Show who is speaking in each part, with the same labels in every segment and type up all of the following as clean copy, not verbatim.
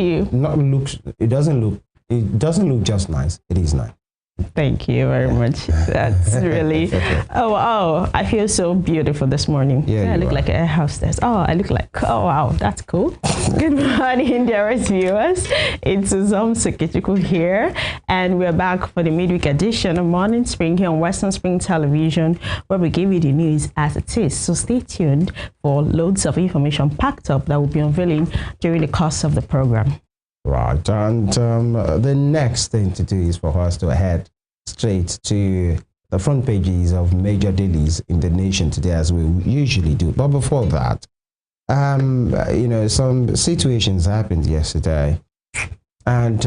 Speaker 1: you.
Speaker 2: It doesn't look just nice. It is nice.
Speaker 1: Thank you very much. That's really, oh wow, I feel so beautiful this morning.
Speaker 2: Yeah,
Speaker 1: I look like a hostess. Oh, I look like, oh wow, that's cool. Good morning, dearest viewers. It's Uzom Sekechukwu here, and we're back for the midweek edition of Morning Spring here on Western Spring Television, where we give you the news as it is. So stay tuned for loads of information packed up that will be unveiling during the course of the program.
Speaker 2: Right, and the next thing to do is for us to head straight to the front pages of major dailies in the nation today, as we usually do. But before that, you know, some situations happened yesterday, and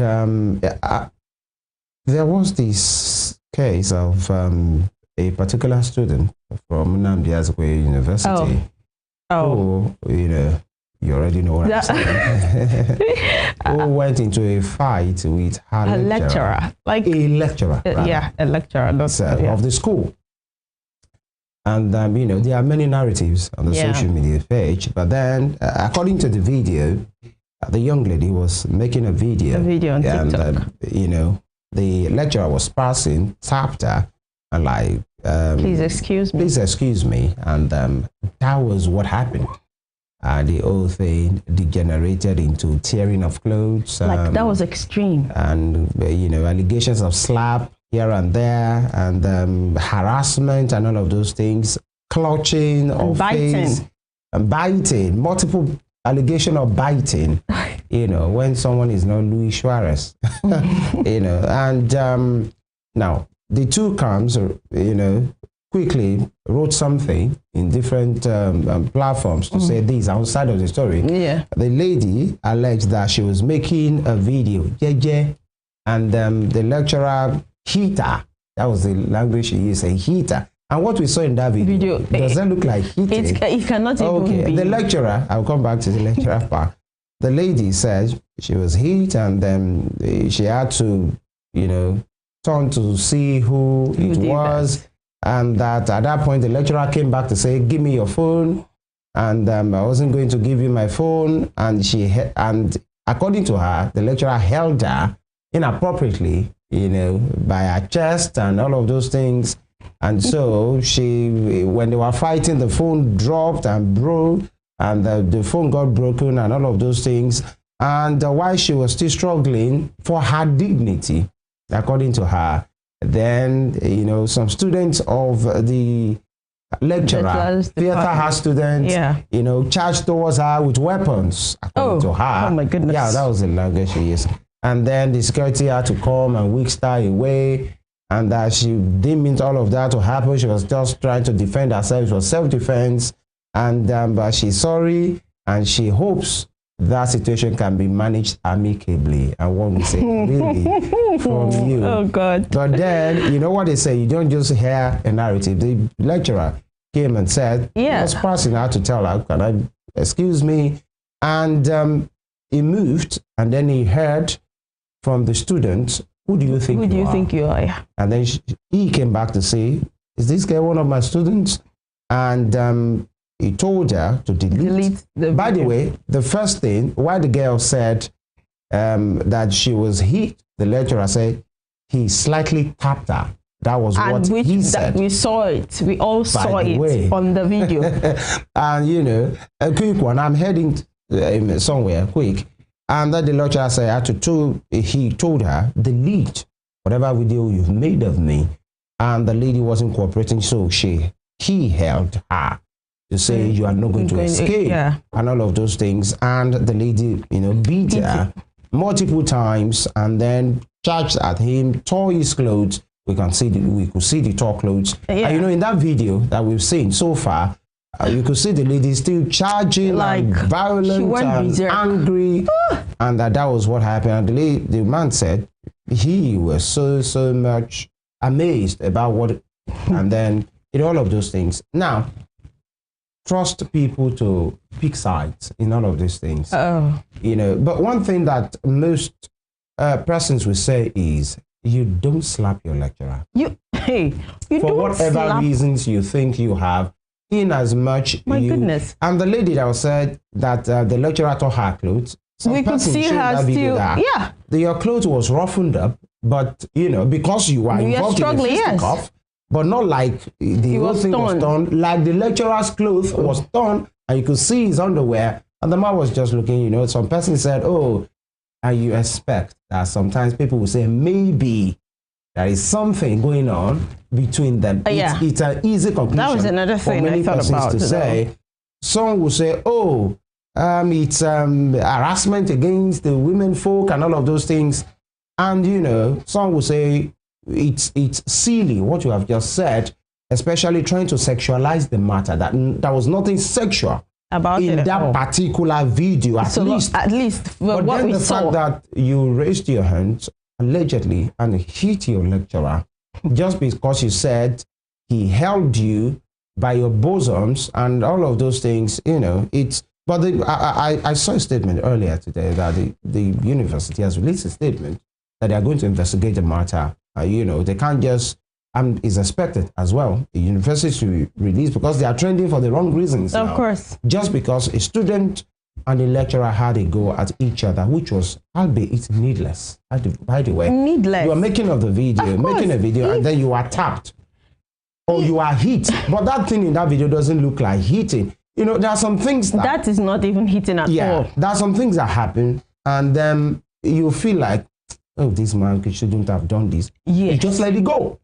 Speaker 2: there was this case of a particular student from Nnamdi Azikiwe University who, you know, you already know what I'm saying. Who went into a fight with her lecturer.
Speaker 1: Like
Speaker 2: a lecturer.
Speaker 1: Yeah, a lecturer.
Speaker 2: Of the school. And, you know, there are many narratives on the social media page. But then, according to the video, the young lady was making a video.
Speaker 1: On TikTok.
Speaker 2: And, you know, the lecturer was passing, tapped her, and like,
Speaker 1: please excuse me.
Speaker 2: Please excuse me. And that was what happened. The whole thing degenerated into tearing of clothes.
Speaker 1: Like, that was extreme.
Speaker 2: And, you know, allegations of slap here and there, and harassment and all of those things, clutching of face, and biting, multiple allegation of biting, you know, when someone is not Luis Suarez, you know. And now, the two camps, you know, quickly wrote something in different platforms to say this outside of the story.
Speaker 1: Yeah.
Speaker 2: The lady alleged that she was making a video, and the lecturer hit her. That was the language she used, a hitter. And what we saw in that video does that look like hitting?
Speaker 1: It cannot even be.
Speaker 2: The lecturer, I'll come back to the lecturer part. The lady said she was hit, and then she had to, you know, turn to see who it was. And that at that point, the lecturer came back to say, give me your phone. And I wasn't going to give you my phone. And according to her, the lecturer held her inappropriately, you know, by her chest and all of those things. And so when they were fighting, the phone dropped and broke, and the phone got broken and all of those things. And while she was still struggling for her dignity, according to her, then, you know, some students of the lecturer, theater art students, you know, charged towards her with weapons, according to her.
Speaker 1: Oh my goodness.
Speaker 2: Yeah, that was the language she used. And then the security had to come and whisk her away, and that she didn't mean all of that to happen. She was just trying to defend herself. It was self-defense, and but she's sorry, and she hopes that situation can be managed amicably. And one will say, really, from you.
Speaker 1: Oh, God.
Speaker 2: But then, you know what they say, you don't just hear a narrative. The lecturer came and said, he was passing out to tell her, can I, excuse me? And he moved, and then he heard from the students, who do you think you are? Who do you think you are? Yeah. And then he came back to say, is this guy one of my students? And he told her to delete the video. By the way, the first thing, why the girl said that she was hit, the lecturer said he slightly tapped her. That was what he said. We saw it. We all saw it on the video. And, you know, a quick one, I'm heading somewhere, quick. And then the lecturer said, he told her, delete whatever video you've made of me. And the lady wasn't cooperating, so he held her to say you are not going to escape, and all of those things. And the lady, you know, beat her multiple times, and then charged at him, tore his clothes. We could see the tore clothes. And, you know, in that video that we've seen so far, you could see the lady still charging, like violent and angry, and that was what happened. And the man said he was so much amazed about what, and then all of those things. Now, trust people to pick sides in all of these things. You know, but one thing that most persons will say is, you don't slap your lecturer. You for whatever reasons you think you have, in as much. My goodness. And the lady that said that the lecturer tore her clothes,
Speaker 1: we could see her still. Yeah.
Speaker 2: Your clothes was roughened up, but you know, because you are involved in a fisticuff, but not like the whole thing was torn. Like the lecturer's clothes was torn, and you could see his underwear, and the man was just looking. You know, some person said, "Oh," and you expect that sometimes people will say, "Maybe there is something going on between them." It's an easy conclusion. That was another thing I thought about to say. Some will say, "Oh, it's harassment against the women folk and all of those things," and you know, some will say it's silly what you have just said, especially trying to sexualize the matter. That there was nothing sexual about in that particular video, at least. But then the fact that you raised your hands allegedly and hit your lecturer just because you said he held you by your bosoms and all of those things, you know, it's. But I saw a statement earlier today that the university has released a statement that they are going to investigate the matter. You know, they can't just, and is expected as well, the university to release, because they are trending for the wrong reasons. Of course. Just because a student and a lecturer had a go at each other, which was, albeit needless, by the way. Needless. You are making a video, and then you are tapped. Or you are hit. But that thing in that video doesn't look like hitting. You know, there are some things that is not even hitting at all. There are some things that happen, and then you feel like, oh, this man shouldn't have done this. Yes. Just let it go.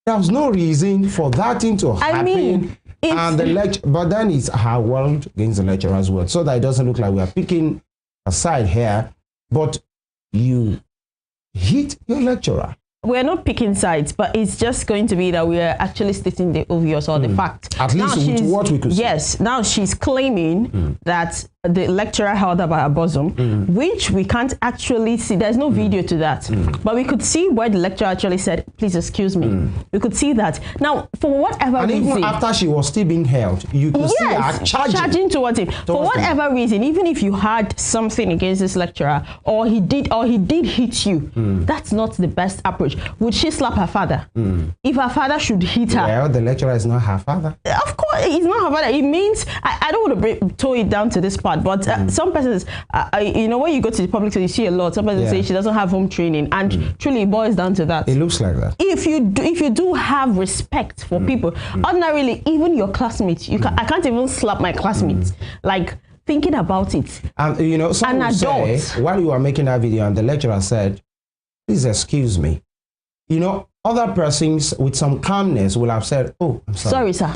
Speaker 2: There was no reason for that thing to happen. I mean, and but then it's our world against the lecturer's word, so that it doesn't look like we are picking a side here. But you hit your lecturer. We're not picking sides, but it's just going to be that we are actually stating the obvious or the fact. At least with what we could see. Yes, now she's claiming that the lecturer held her by her bosom, which we can't actually see. There's no video to that. But we could see where the lecturer actually said, "Please excuse me." We could see that. Now, for whatever reason. And even after she was still being held, you could see her charging towards him. For whatever reason, even if you had something against this lecturer, or he did hit you, that's not the best approach. Would she slap her father? If her father should hit her? Well, the lecturer is not her father. Of course, he's not her father. It means, I don't want to toe it down to this part, but some persons, you know, when you go to the public school, you see a lot. Some persons say she doesn't have home training, and truly it boils down to that. It looks like that. If you do have respect for people, ordinarily, even your classmates, I can't even slap my classmates. Like, thinking about it. And you know, some will say, while you were making that video, and the lecturer said, "Please excuse me." You know, other persons with some calmness will have said, "Oh, I'm sorry." Sorry, sir.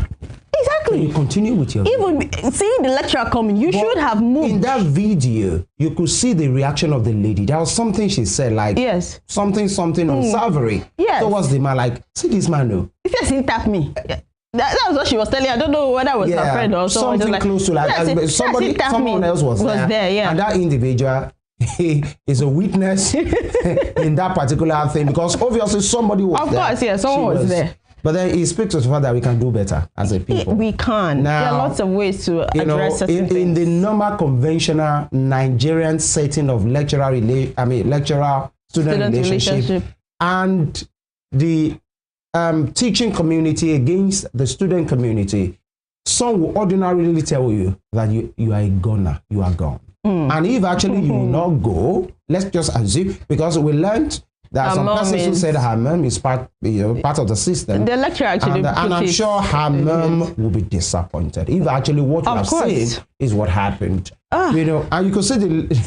Speaker 2: Exactly. You continue with your video. Seeing the lecturer coming, you should have moved. In that video, you could see the reaction of the lady. There was something she said, like, something unsavory. Yes. Towards the man, like, "See this man, no." If you see tap me. That was what she was telling. I don't know whether it was her friend or someone. Something close to like someone else was there. And that individual is a witness in that particular thing, because obviously somebody was there. Of course, someone was there. But then it speaks to the fact that we can do better as a people. We can. Now, there are lots of ways to address certain things. In the normal conventional Nigerian setting of lecturer-student relationship and the teaching community against the student community, some will ordinarily tell you that you are a goner, you are gone. And if actually you will not go, let's just assume, because we learned that some persons who said her mom is part of the system. The lecturer actually, and I'm sure her mom will be disappointed if actually what you have seen is what happened. You know, and you could see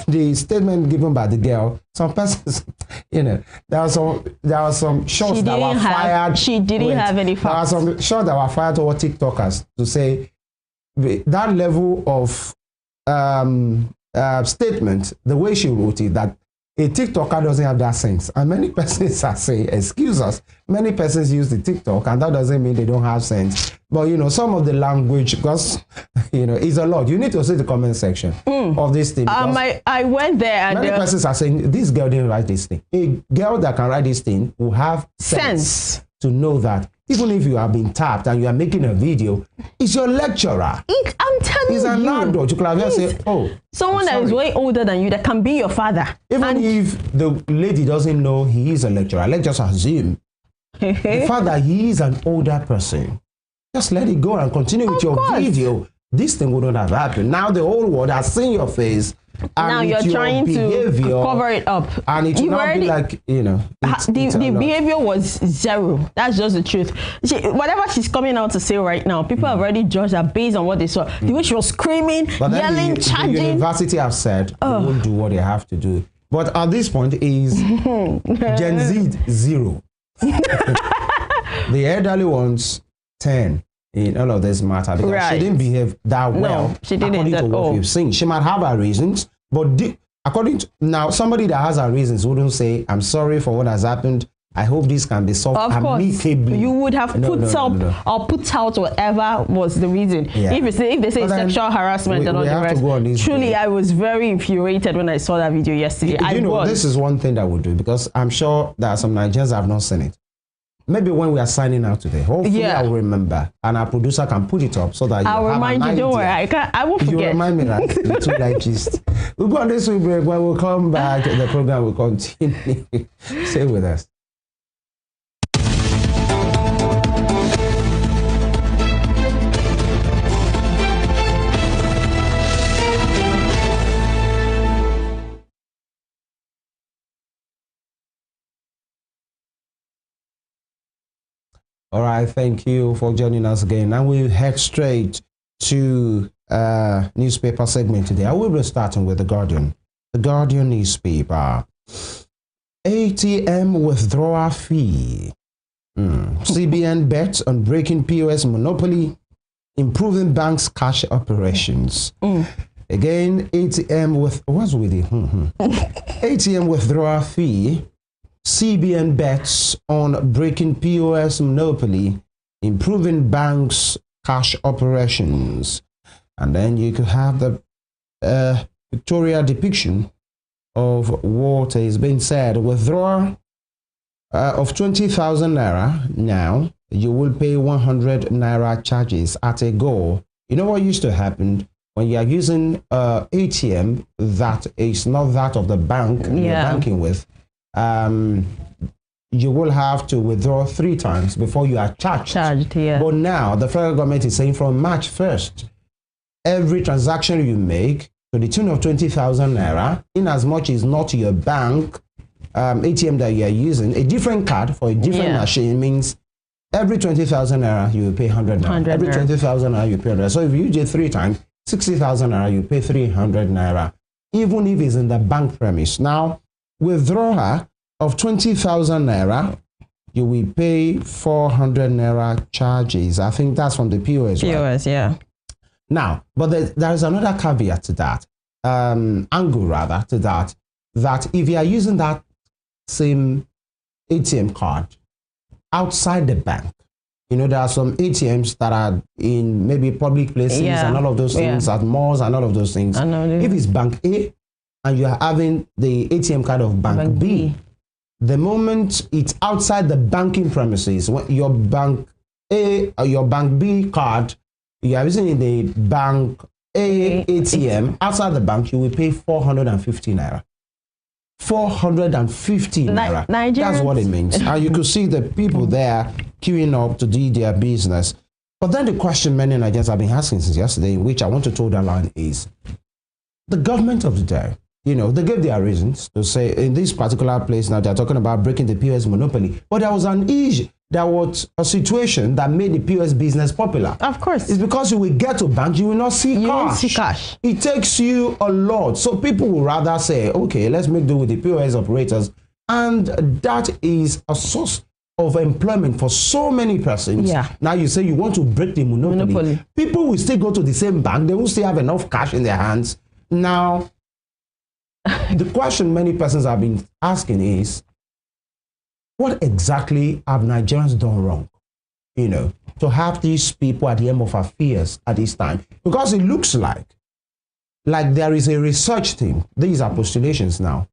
Speaker 2: the statement given by the girl. Some persons, you know, there were some shots that were fired. She didn't have any facts. There were some shots that were fired over TikTokers to say that level of statement, the way she wrote it, that a TikToker doesn't have that sense. And many persons are saying, excuse us, many persons use the TikTok, and that doesn't mean they don't have sense. But, you know, some of the language, because, you know, it's a lot. You need to see the comment section of this thing. I went there, and many persons are saying, this girl didn't write this thing. A girl that can write this thing will have sense to know that even if you have been tapped and you are making a video, it's your lecturer. I'm telling you. He's an adult. You could have just said, "Oh, someone that is way older than you, that can be your father." Even if the lady doesn't know he is a lecturer, let's just assume the fact that he is an older person. Just let it go and continue with your video. this thing wouldn't have happened. Now the whole world has seen your face. And
Speaker 1: now you're trying to cover it up.
Speaker 2: And it will not be like, you know.
Speaker 1: The behavior was zero. That's just the truth. Whatever she's coming out to say right now, people have already judged her based on what they saw. The way she was screaming, yelling, charging. The university have said they won't do what they have to do. But at this point is Gen Z 0. The elderly ones 10 in all of this matter because she didn't behave that well. No, she didn't
Speaker 2: according to what we've seen. She might have her reasons, but according to now, somebody that has her reasons wouldn't say, "I'm sorry for what has happened. I hope this can be solved amicably."
Speaker 1: You would have or put out whatever was the reason. Yeah. If they say sexual harassment and all the rest. Truly, I was very infuriated when I saw that video yesterday.
Speaker 2: You know, this is one thing that we'll do because I'm sure that some Nigerians have not seen it. Maybe when we are signing out today, hopefully I will remember, and our producer can put it up so that
Speaker 1: I'll remind you. Don't worry, I won't forget.
Speaker 2: You remind me that the two digest. We'll go on this week break. When we'll come back, the program will continue. Stay with us. All right, thank you for joining us again. Now we'll head straight to newspaper segment today. I will be starting with The Guardian. The Guardian newspaper. ATM withdrawal fee. CBN bets on breaking POS monopoly, improving banks' cash operations. Again, ATM with what's with it? ATM withdrawal fee. CBN bets on breaking POS monopoly, improving banks' cash operations. And then you could have the pictorial depiction of what is being said. Withdrawal of 20,000 naira now, you will pay 100 naira charges at a go. You know what used to happen? When you are using ATM that is not that of the bank you're banking with, you will have to withdraw 3 times before you are charged. But now the federal government is saying from March 1st, every transaction you make to the tune of 20,000 naira, in as much as not your bank ATM that you are using, a different card for a different machine means every 20,000 naira you will pay 100 naira. Every 20,000 naira you pay 100. So if you use it 3 times, 60,000 naira you pay 300 naira, even if it's in the bank premise. Now, withdrawal of 20,000 naira, you will pay 400 naira charges. I think that's from the POS.
Speaker 1: POS, yeah.
Speaker 2: Now, but there's another caveat to that, angle rather to that, that if you are using that same ATM card outside the bank, you know, there are some ATMs that are in maybe public places and all of those things, at malls and all of those things. If it's Bank A and you are having the ATM card of Bank B, the moment it's outside the banking premises, your Bank A or your Bank B card, you are using in the Bank A ATM outside the bank, you will pay 450 naira. 450 naira. That's what it means. And you could see the people there queuing up to do their business. But then the question many Nigerians have been asking since yesterday, in which I want to toe the line, is the government of the day. You know, they gave their reasons to say in this particular place now they're talking about breaking the POS monopoly. But there was an issue. There was a situation that made the POS business popular.
Speaker 1: Of course.
Speaker 2: It's because you will get to bank, you will not see cash.
Speaker 1: You won't see cash.
Speaker 2: It takes you a lot. So people will rather say, okay, let's make do with the POS operators. And that is a source of employment for so many persons.
Speaker 1: Yeah.
Speaker 2: Now you say you want to break the monopoly. People will still go to the same bank. They will still have enough cash in their hands. Now, the question many persons have been asking is, what exactly have Nigerians done wrong, you know, to have these people at the end of affairs at this time? Because it looks like there is a research team, these are postulations now,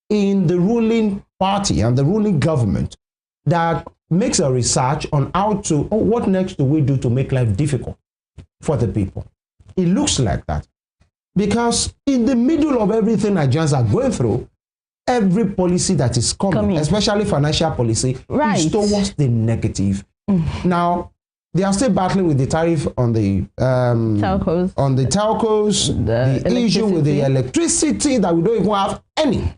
Speaker 2: in the ruling party and the ruling government that makes a research on how to, what next do we do to make life difficult for the people? It looks like that. Because in the middle of everything Nigerians are going through, every policy that is coming, especially financial policy, is towards the negative. Now, they are still battling with the tariff on the telcos, the issue with the electricity that we don't even have any.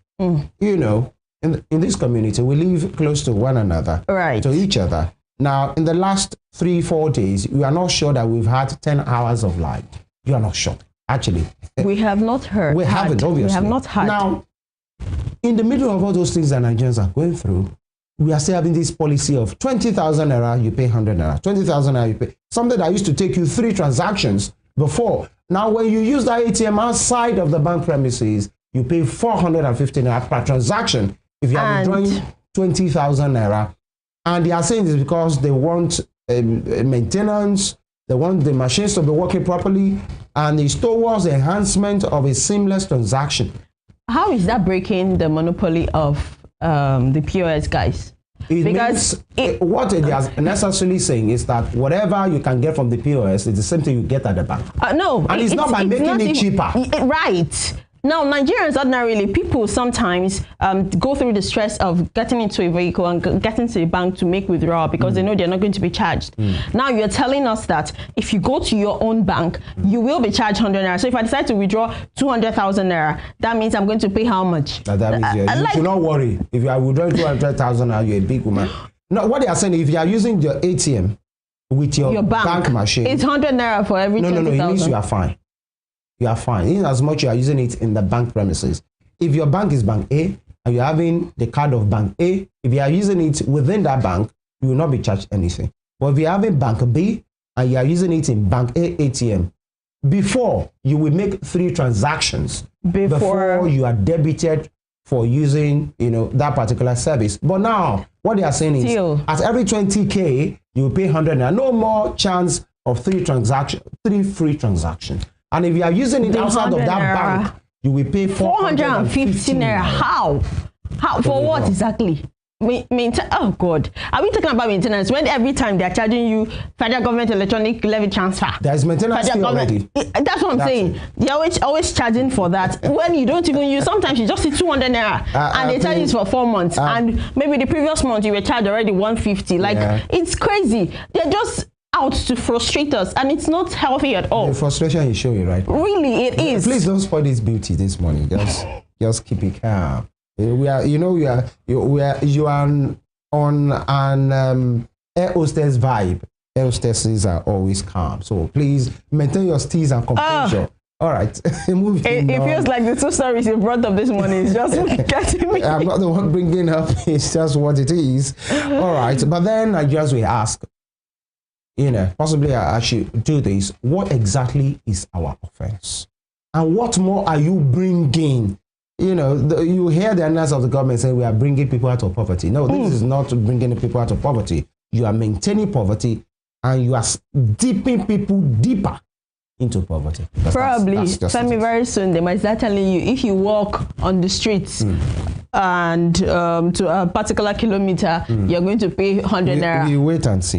Speaker 2: You know, in this community, we live close to one another, to each other. Now, in the last 3-4 days, we are not sure that we've had 10 hours of light. You are not sure, actually.
Speaker 1: We have not heard.
Speaker 2: We haven't, obviously.
Speaker 1: We have not had.
Speaker 2: Now, in the middle of all those things that Nigerians are going through, we are still having this policy of 20,000 naira, you pay 100 naira. 20,000 naira, you pay. Something that used to take you 3 transactions before. Now, when you use that ATM outside of the bank premises, you pay 450 naira per transaction if you are withdrawing 20,000 naira. And they are saying this because they want maintenance, they want the machines to be working properly, and it's towards the enhancement of a seamless transaction.
Speaker 1: How is that breaking the monopoly of the POS guys?
Speaker 2: Because what it is necessarily saying is that whatever you can get from the POS is the same thing you get at the bank.
Speaker 1: No,
Speaker 2: and it's not by making it cheaper.
Speaker 1: Right. Now, Nigerians ordinarily, people sometimes go through the stress of getting into a vehicle and getting to a bank to make withdrawal because they know they're not going to be charged. Now, you're telling us that if you go to your own bank, you will be charged 100 naira. So if I decide to withdraw 200,000 naira, that means I'm going to pay how much?
Speaker 2: That means you should not worry. If you are withdrawing 200,000 naira, you're a big woman. No, what they are saying, if you are using your ATM with your bank machine,
Speaker 1: it's 100 naira for every 20,000.
Speaker 2: No, it means you are fine. You are fine, in as much you are using it in the bank premises. If your bank is Bank A and you're having the card of Bank A, if you are using it within that bank, you will not be charged anything. But if you're having Bank B and you are using it in Bank A ATM, before you will make 3 transactions before you are debited for using, you know, that particular service. But now, what they are saying is, at every 20K, you will pay 100 naira. No more chance of 3 free transactions. And if you are using it outside of that bank, you will pay 450 naira.
Speaker 1: How? For what exactly? Oh God, are we talking about maintenance when every time they are charging you federal government electronic levy transfer?
Speaker 2: There is maintenance fee already.
Speaker 1: That's what I'm saying. They're always charging for that when you don't even use. Sometimes you just see 200 naira and they charge you for 4 months, and maybe the previous month you were charged already 150. Like it's crazy. They're just out to frustrate us, and it's not healthy at all.
Speaker 2: The frustration is showing, right?
Speaker 1: Really, it is.
Speaker 2: Please don't spoil this beauty this morning. Just keep it calm. You are on an air hostess vibe. Air hostesses are always calm, so please maintain your steeze and composure. All right, moving. It
Speaker 1: feels like the 2 stories you brought up this morning is just getting me.
Speaker 2: I'm not the one bringing up. It's just what it is. All right, but then I just will ask. You know, possibly I should do this. What exactly is our offense? And what more are you bringing? You know, you hear the announcement of the government saying we are bringing people out of poverty. No, this is not bringing people out of poverty. You are maintaining poverty and you are dipping people deeper into poverty.
Speaker 1: Probably. Femi, very soon they might start telling you if you walk on the streets and to a particular kilometer, you're going to pay 100 naira.
Speaker 2: You wait and see.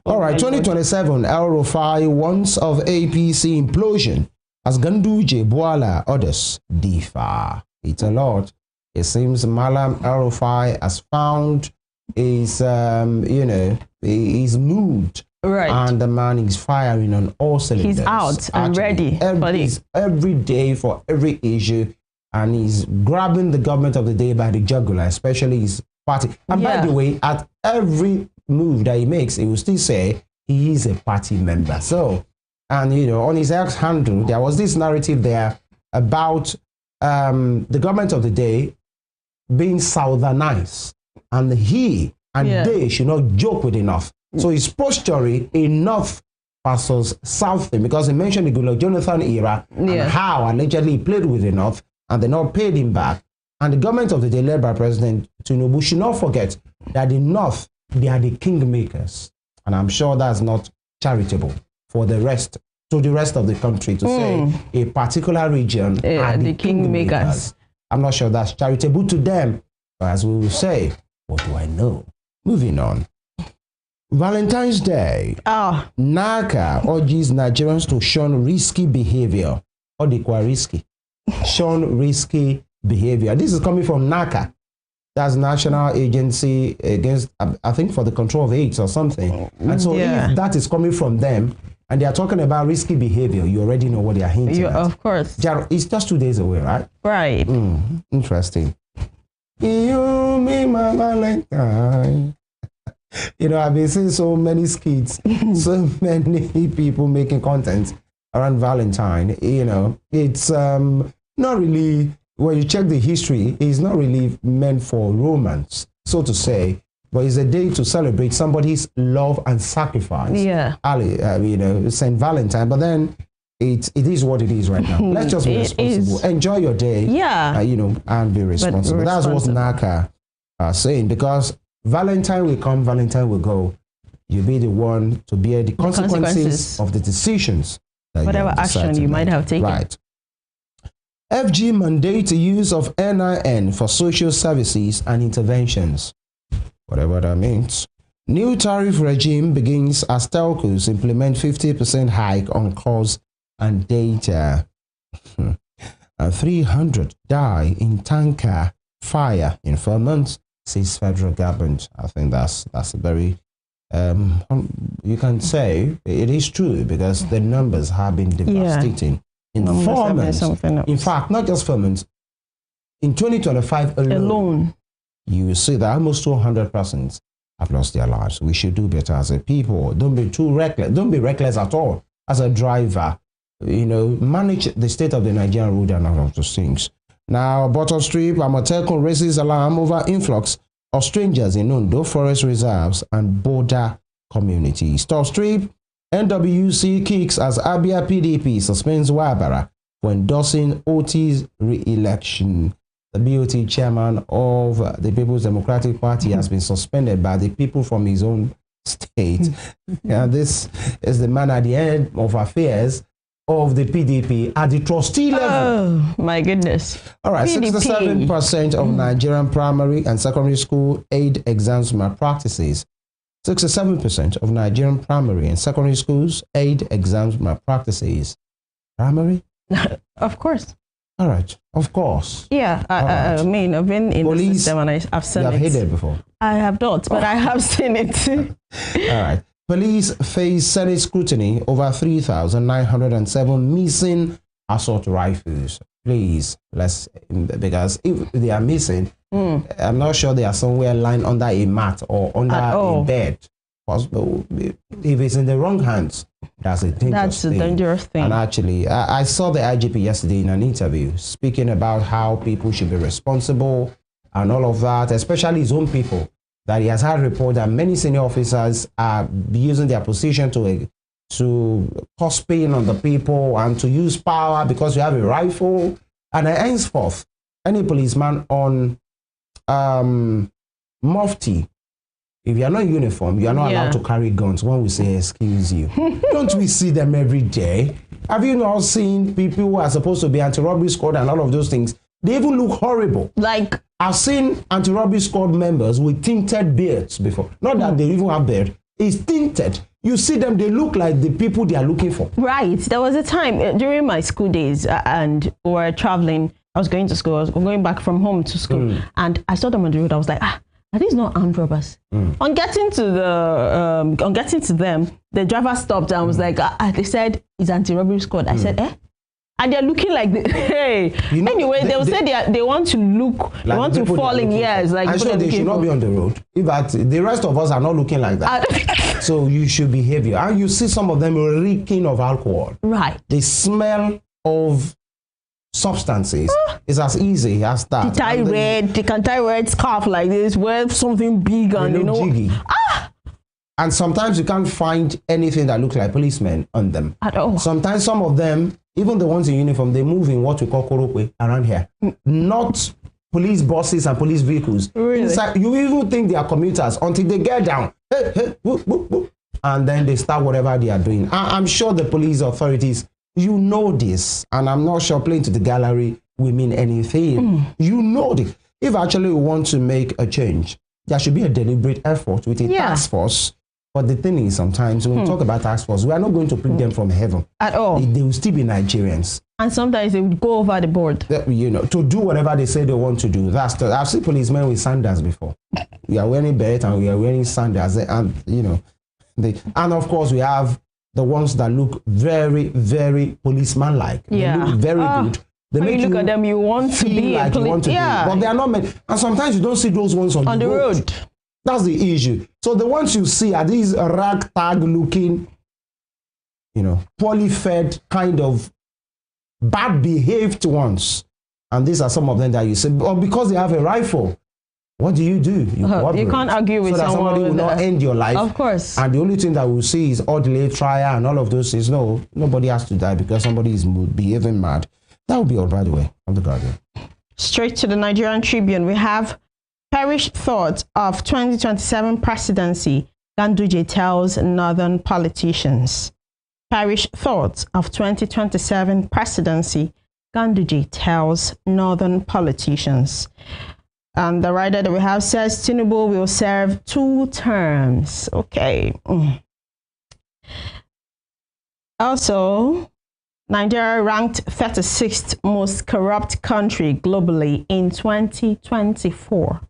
Speaker 2: All right, 2027, El-Rufai warns of APC implosion as Ganduje, Bwala, others differ. It's a lot. It seems Malam El-Rufai has found his, his mood. Right. And the man is firing on all cylinders. He's
Speaker 1: out and ready.
Speaker 2: Every day for every issue. And he's grabbing the government of the day by the jugular, especially his party. And by the way, at every move that he makes, he will still say he is a party member. So, and you know, on his X handle, there was this narrative there about the government of the day being southernized, and he and they should not joke with enough. So he's posturing enough versus south thing, because he mentioned the Goodluck Jonathan era and how allegedly he played with enough and they not paid him back. And the government of the day led by President Tinubu should not forget that the North, they are the kingmakers. And I'm sure that's not charitable for the rest, to the rest of the country to say a particular region are the kingmakers. I'm not sure that's charitable to them. But as we will say, what do I know? Moving on. Valentine's Day. NACA urges Nigerians to shun risky behavior. Or they call risky. Shun risky behavior. This is coming from NACA. That's National Agency against, I think, for the control of AIDS or something. And so if that is coming from them, and they are talking about risky behavior, you already know what they are hinting at.
Speaker 1: Of course.
Speaker 2: It's just 2 days away, right?
Speaker 1: Right.
Speaker 2: Interesting. You, me, my Valentine. You know, I've been seeing so many skits, so many people making content around Valentine. You know, it's not really, when you check the history, it's not really meant for romance, so to say, but it's a day to celebrate somebody's love and sacrifice.
Speaker 1: Yeah.
Speaker 2: You know, St. Valentine, but then it is what it is right now. Let's just be responsible. Enjoy your day.
Speaker 1: Yeah.
Speaker 2: You know, and be responsible. That's what NACA are saying, because Valentine will come, Valentine will go. You'll be the one to bear the consequences of the decisions.
Speaker 1: Whatever action you might have taken.
Speaker 2: Right. FG mandates the use of NIN for social services and interventions. Whatever that means. New tariff regime begins as telcos implement 50% hike on calls and data. And 300 die in tanker fire in 4 months, says federal government. I think that's a very, you can say it is true, because the numbers have been devastating. In 4 months, in fact, not just 4 months, in 2025 alone, you will see that almost 200 persons have lost their lives. We should do better as a people. Don't be too reckless. Don't be reckless at all as a driver. You know, manage the state of the Nigerian road and all of those things. Now, Bottom Strip, Amotekun raises alarm over influx of strangers in Ondo forest reserves and border communities. Top Strip, NWC kicks as Abia PDP suspends Wabara for endorsing Oti's re-election. The BOT chairman of the People's Democratic Party has been suspended by the people from his own state. And this is the man at the end of affairs of the PDP at the trustee level.
Speaker 1: Oh, my goodness.
Speaker 2: All right, 67% of Nigerian primary and secondary school aid exams malpractices. 67% of Nigerian primary and secondary schools aid exams malpractices. Primary?
Speaker 1: Of course.
Speaker 2: All right, of course.
Speaker 1: Yeah, I mean, I've been in the system and I've seen it.
Speaker 2: You have hit it before?
Speaker 1: I have not, but I have seen it.
Speaker 2: All right. Police face Senate scrutiny over 3,907 missing assault rifles. Please, because if they are missing, I'm not sure they are somewhere lying under a mat or under a bed. Possible. If it's in the wrong hands, that's a dangerous thing. And actually, I saw the IGP yesterday in an interview speaking about how people should be responsible and all of that, especially his own people. That he has had report that many senior officers are using their position to cause pain on the people and to use power because you have a rifle. And henceforth, any policeman on Mufti, if you are not in uniform, you are not allowed to carry guns. When we say excuse you, don't we see them every day? Have you not seen people who are supposed to be anti-robbery squad and all of those things? They even look horrible. Like, I've seen anti-robbery squad members with tinted beards before. Not that they even have beard. It's tinted. You see them, they look like the people they are looking for. Right.
Speaker 1: There was a time during my school days and we were traveling. I was going to school. I was going back from home to school. And I saw them on the road. I was like, are these not armed robbers? On getting to them, the driver stopped and was like, they said it's anti-robbery squad. I said, eh? And they're looking like, hey. You know, anyway, they will say they want to look, like they want to fall in years. Like,
Speaker 2: I'm sure they should not be on the road. In fact, the rest of us are not looking like that. So you should behave. And you see some of them reeking of alcohol. Right. The smell of substances is as easy as that. They can tie red scarf like this, wear something big and jiggy. And sometimes you can't find anything that looks like policemen on them. At all. Sometimes some of them, even the ones in uniform, they move in what we call korokwe around here. Not police buses and police vehicles. Really? Inside, you even think they are commuters until they get down. Hey, hey, whoop, whoop, whoop, and then they start whatever they are doing. I'm sure the police authorities, you know this, and I'm not sure playing to the gallery will mean anything. You know this. If actually we want to make a change, there should be a deliberate effort with a task force But the thing is, sometimes when we talk about task force, we are not going to pick them from heaven
Speaker 1: at all.
Speaker 2: They will still be Nigerians.
Speaker 1: And sometimes they would go over the board.
Speaker 2: You know, to do whatever they say they want to do. I've seen policemen with sandals before. We are wearing belt and we are wearing sandals, and you know, and of course we have the ones that look very, very policeman-like.
Speaker 1: Yeah,
Speaker 2: they look very good. They
Speaker 1: when you look at them, you want to be
Speaker 2: like you want to be, but they are not meant. And sometimes you don't see those ones on the road. That's the issue. So the ones you see are these ragtag-looking, you know, poorly-fed kind of bad-behaved ones, and these are some of them that you see. But because they have a rifle, what do? You
Speaker 1: can't argue with
Speaker 2: so that somebody will not end your life.
Speaker 1: Of course.
Speaker 2: And the only thing that we'll see is orderly trial and all of those things. No, nobody has to die because somebody is behaving mad. That will be all, by the way, on the Guardian. Straight
Speaker 1: to the Nigerian Tribune, we have perished thoughts of 2027 presidency. Ganduje tells northern politicians. Perished thoughts of 2027 presidency. Ganduje tells northern politicians. And the writer that we have says Tinubu will serve 2 terms. Okay. Also, Nigeria ranked 36th most corrupt country globally in 2024.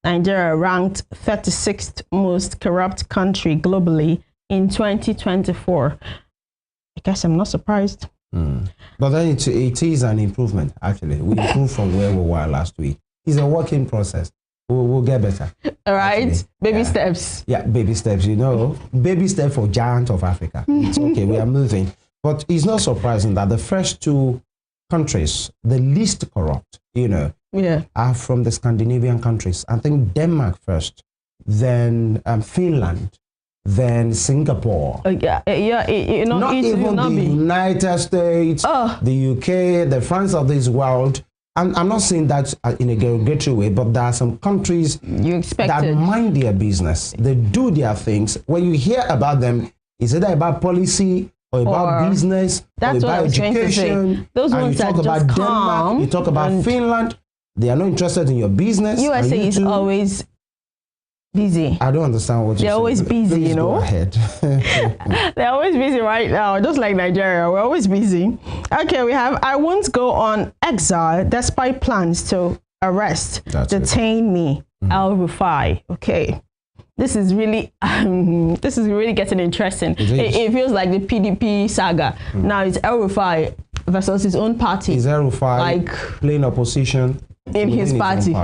Speaker 1: Nigeria ranked 36th most corrupt country globally in 2024. I guess I'm not surprised.
Speaker 2: But then it is an improvement, actually. We improved from where we were last week. It's a working process. We'll get better.
Speaker 1: All right. Actually. Baby steps.
Speaker 2: Yeah, baby steps, you know. Baby step for giant of Africa. It's okay, we are moving. But it's not surprising that the first 2 countries, the least corrupt, you know, are from the Scandinavian countries. I think Denmark first, then Finland, then Singapore.
Speaker 1: Not
Speaker 2: even the United States, the UK, the France of this world. And I'm not saying that in a derogatory way, but there are some countries that mind their business. They do their things. When you hear about them, it's either about policy or about business or about education.
Speaker 1: Those ones
Speaker 2: you talk about Denmark, you talk about Finland. They are not interested in your business.
Speaker 1: USA is always busy.
Speaker 2: I don't understand what you're saying.
Speaker 1: They're always busy,
Speaker 2: Please
Speaker 1: you know.
Speaker 2: Go ahead.
Speaker 1: They're always busy right now, just like Nigeria. We're always busy. Okay, we have I won't go on exile despite plans to arrest, detain me, El-Rufai. Okay. This is really getting interesting. It feels like the PDP saga. Now it's El-Rufai versus his own party.
Speaker 2: Is El-Rufai playing opposition
Speaker 1: in his party?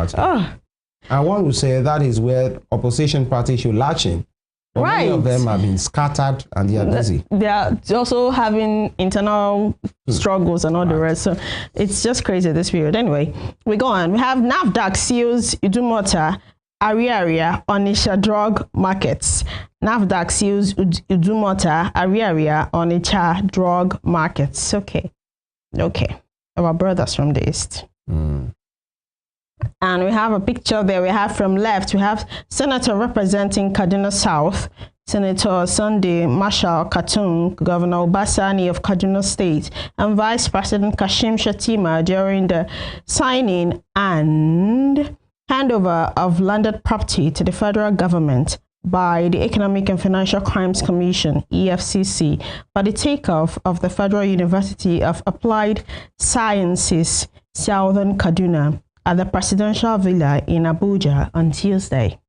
Speaker 2: And one would say that is where opposition parties should latch in. But many of them have been scattered and they are busy. They are also having internal struggles and all the rest. So it's just crazy this period. Anyway, we go on. We have NAFDAC seals Idumota, Ariaria, Onitsha drug markets. NAFDAC seals Idumota, Ariaria, Onitsha drug markets. Okay. Our brothers from the East. And we have a picture there. We have from left, we have Senator representing Kaduna South, Senator Sunday Marshall Khatun, Governor Obasani of Kaduna State, and Vice President Kashim Shettima during the signing and handover of landed property to the federal government by the Economic and Financial Crimes Commission, EFCC, for the takeoff of the Federal University of Applied Sciences, Southern Kaduna, at the Presidential Villa in Abuja on Tuesday.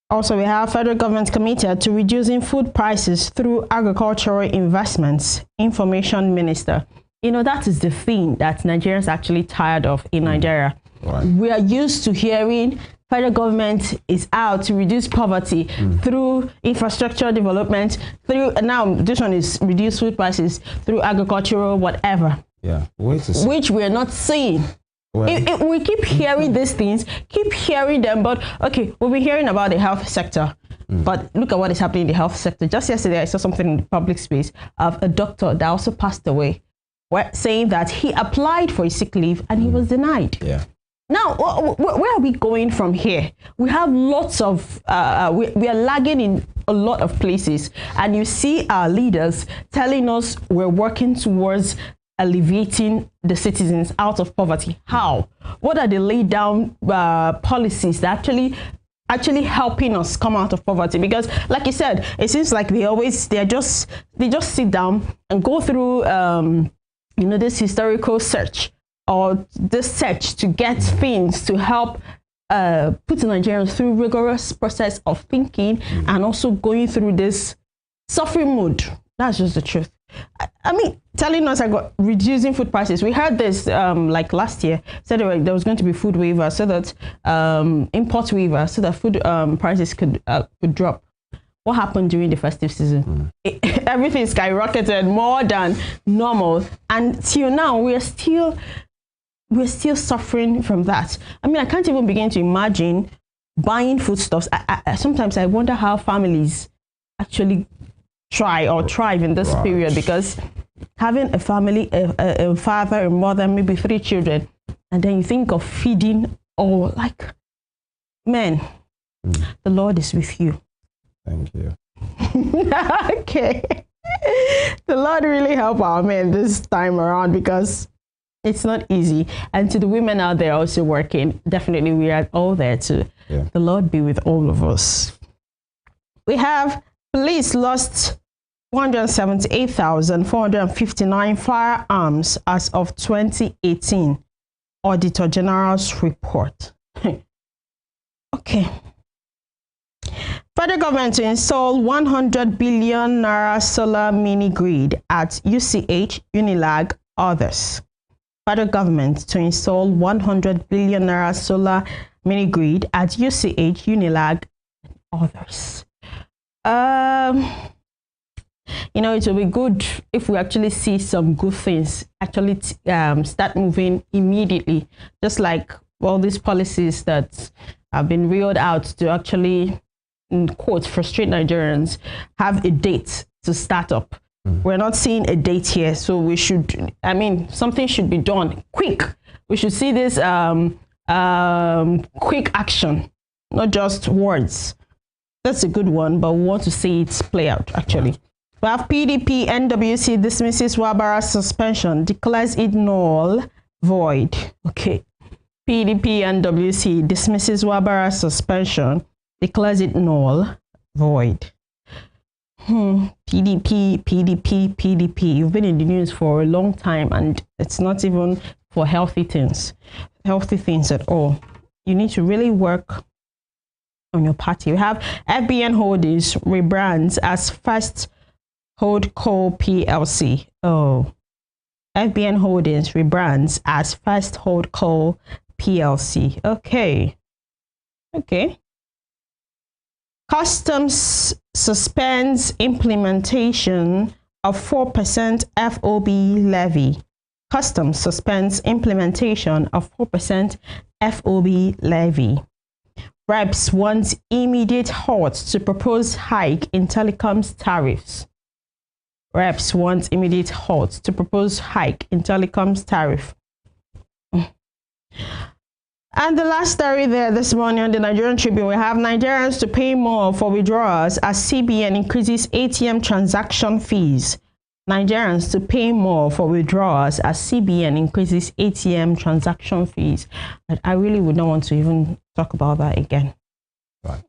Speaker 2: Also, we have federal government committed to reducing food prices through agricultural investments, Information Minister. You know, that is the thing that Nigerians are actually tired of in Nigeria. Right. We are used to hearing federal government is out to reduce poverty through infrastructure development, through, now this one is reduce food prices through agricultural whatever. Yeah, which we're not seeing. Well, we keep hearing these things, keep hearing them, but okay, we'll be hearing about the health sector. But look at what is happening in the health sector. Just yesterday, I saw something in the public space of a doctor that also passed away, saying that he applied for a sick leave and he was denied. Yeah. Now, where are we going from here? We have lots of, we are lagging in a lot of places, and you see our leaders telling us we're working towards alleviating the citizens out of poverty. How? What are the laid down policies that actually
Speaker 1: actually helping us come out of poverty? Because like you said, it seems like they just sit down and go through this historical search or this search to get things to help put Nigerians through rigorous process of thinking and also going through this suffering mode. That's just the truth. I mean, telling us reducing food prices. We heard this like last year, said there was going to be food waiver so that import waiver so that food prices could drop. What happened during the festive season? Everything skyrocketed more than normal, and till now we're still suffering from that. I mean, I can't even begin to imagine buying foodstuffs. Sometimes I wonder how families actually try or thrive in this period, because having a family, a father, a mother, maybe 3 children, and then you think of feeding all, like, man, the Lord is with you.
Speaker 2: Thank you.
Speaker 1: Okay. The Lord really help our men this time around, because it's not easy. And to the women out there also working, definitely we are all there too. Yeah. The Lord be with all of us. We have police lost 178,459 firearms as of 2018, Auditor General's report. Okay. Federal government to install 100 billion naira solar mini grid at UCH, Unilag, others. Federal government to install 100 billion naira solar mini grid at UCH, Unilag, others. It will be good if we actually see some good things actually start moving immediately, just like all these policies that have been reeled out to actually, in quotes, frustrate Nigerians, have a date to start up. We're not seeing a date here, so we should, something should be done quick. We should see this quick action, not just words. That's a good one, but we want to see it play out actually. We have PDP NWC dismisses Wabara's suspension, declares it null, void. Okay. PDP NWC dismisses Wabara's suspension, declares it null, void. PDP. You've been in the news for a long time, and it's not even for healthy things at all. You need to really work on your party. We have FBN Holdings rebrands as First Holdco PLC. Oh, FBN Holdings rebrands as First Holdco PLC. Okay. Customs suspends implementation of 4% FOB levy. Customs suspends implementation of 4% FOB levy. Reps want immediate halt to proposed hike in telecoms tariffs. Reps want immediate halt to propose hike in telecoms tariff. And the last story there this morning on the Nigerian Tribune, we have Nigerians to pay more for withdrawals as CBN increases ATM transaction fees. Nigerians to pay more for withdrawals as CBN increases ATM transaction fees. But I really would not want to even talk about that again.
Speaker 2: Right.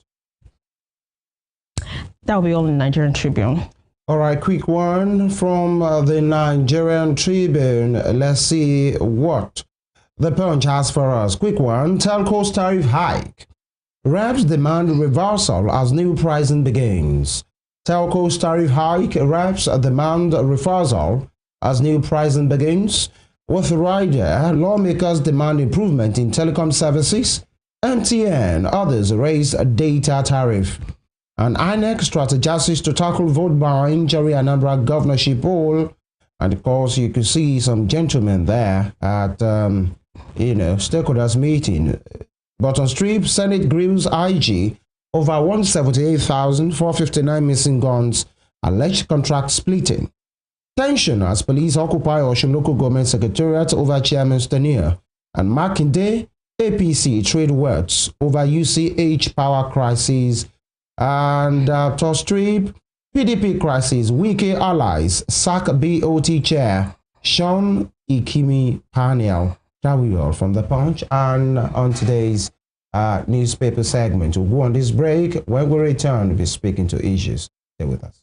Speaker 1: That will be all in the Nigerian Tribune.
Speaker 2: All right, quick one from the Nigerian Tribune. Let's see what the Punch has for us. Quick one. Telco's tariff hike. Reps demand reversal as new pricing begins. Telco's tariff hike. Reps demand reversal as new pricing begins. With rider, lawmakers demand improvement in telecom services. MTN, others raise data tariff. And INEC strategizes to tackle vote buying during Anambra governorship poll. And of course, you can see some gentlemen there at stakeholders meeting. But on Strip, Senate grills IG over 178,459 missing guns, alleged contract splitting. Tension as police occupy Osun local government secretariat over chairman's tenure. And Makinde, APC trade words over UCH power crisis. And to Strip, PDP crisis, Wike allies sack BOT chair Sean Ikimi panel. That we all from the Punch. And on today's newspaper segment. We'll go on this break. When we return, we'll be speaking to issues. Stay with us.